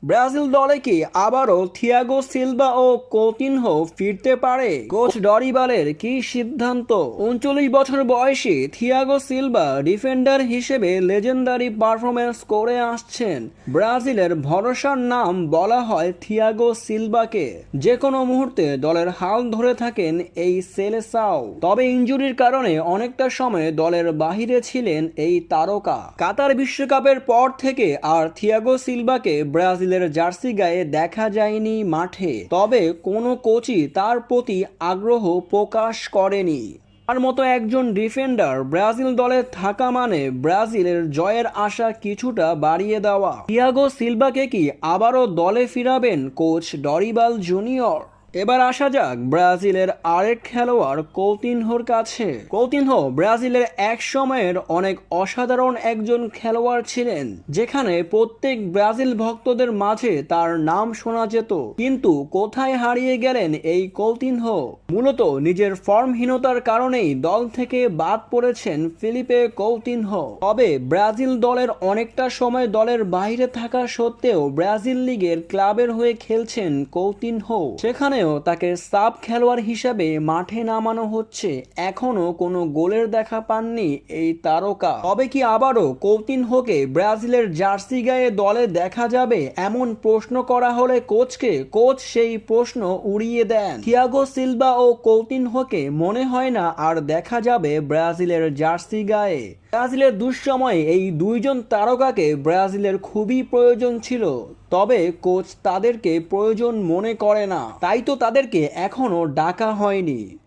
Brazil দলে কি আবারও থিয়াগো সিলভা ও কৌতিনহো ফিরতে পারে? কোচ ডরিবালের কি সিদ্ধান্ত? 39 বছর বয়সী থিয়াগো সিলভা ডিফেন্ডার হিসেবে লেজেন্ডারি পারফরমেন্স করে আসছেন। ব্রাজিলের ভরসার নাম বলা হয় থিয়াগো সিলভাকে। যে কোনো মুহূর্তে দলের হাল ধরে থাকেন এই সেলেসাও। তবে ইনজুরির কারণে অনেকটা সময় দলের বাহিরে ছিলেন এই তারকা। কাতার বিশ্বকাপের পর থেকে আর থিয়াগো সিলভাকে ব্রাজিলের জার্সি গায়ে দেখা যায়নি মাঠে। তবে কোনো কোচই তার প্রতি আগ্রহ প্রকাশ করেনি। তার মতো একজন ডিফেন্ডার ব্রাজিল দলে থাকা মানে ব্রাজিলের জয়ের আশা কিছুটা বাড়িয়ে দেওয়া। থিয়াগো সিলভাকে কি আবারও দলে ফিরাবেন কোচ ডরিবাল জুনিয়র? এবার আসা যাক ব্রাজিলের আরেক খেলোয়াড় কৌতিনহোর কাছে। কৌতিনহো ব্রাজিলের এক সময়ের অনেক অসাধারণ একজন খেলোয়াড় ছিলেন, যেখানে প্রত্যেক ব্রাজিল ভক্তদের মাঝে তার নাম শোনা যেত। কিন্তু কোথায় হারিয়ে গেলেন এই কৌতিনহো? মূলত নিজের ফর্মহীনতার কারণেই দল থেকে বাদ পড়েছেন ফিলিপে কৌতিনহো। তবে ব্রাজিল দলের অনেকটা সময় দলের বাইরে থাকা সত্ত্বেও ব্রাজিল লিগের ক্লাবের হয়ে খেলছেন কৌতিনহো। সেখানে তাকে সাব খেলোয়াড় হিসেবে মাঠে নামানো হচ্ছে। এখনো কোনো গোলের দেখা পাননি এই তারকা। তবে কি আবারও কৌতিনহোকে ব্রাজিলের জার্সি গায়ে দলে দেখা যাবে? এমন প্রশ্ন করা হলে কোচ সেই প্রশ্ন উড়িয়ে দেন। থিয়াগো সিলভা ও কৌতিনহোকে মনে হয় না আর দেখা যাবে ব্রাজিলের জার্সি গায়ে। ব্রাজিলের দুঃসময়ে এই দুইজন তারকাকে ব্রাজিলের খুবই প্রয়োজন ছিল। তবে কোচ তাদেরকে প্রয়োজন মনে করে না, তাই তো তাদেরকে এখনো ডাকা হয়নি।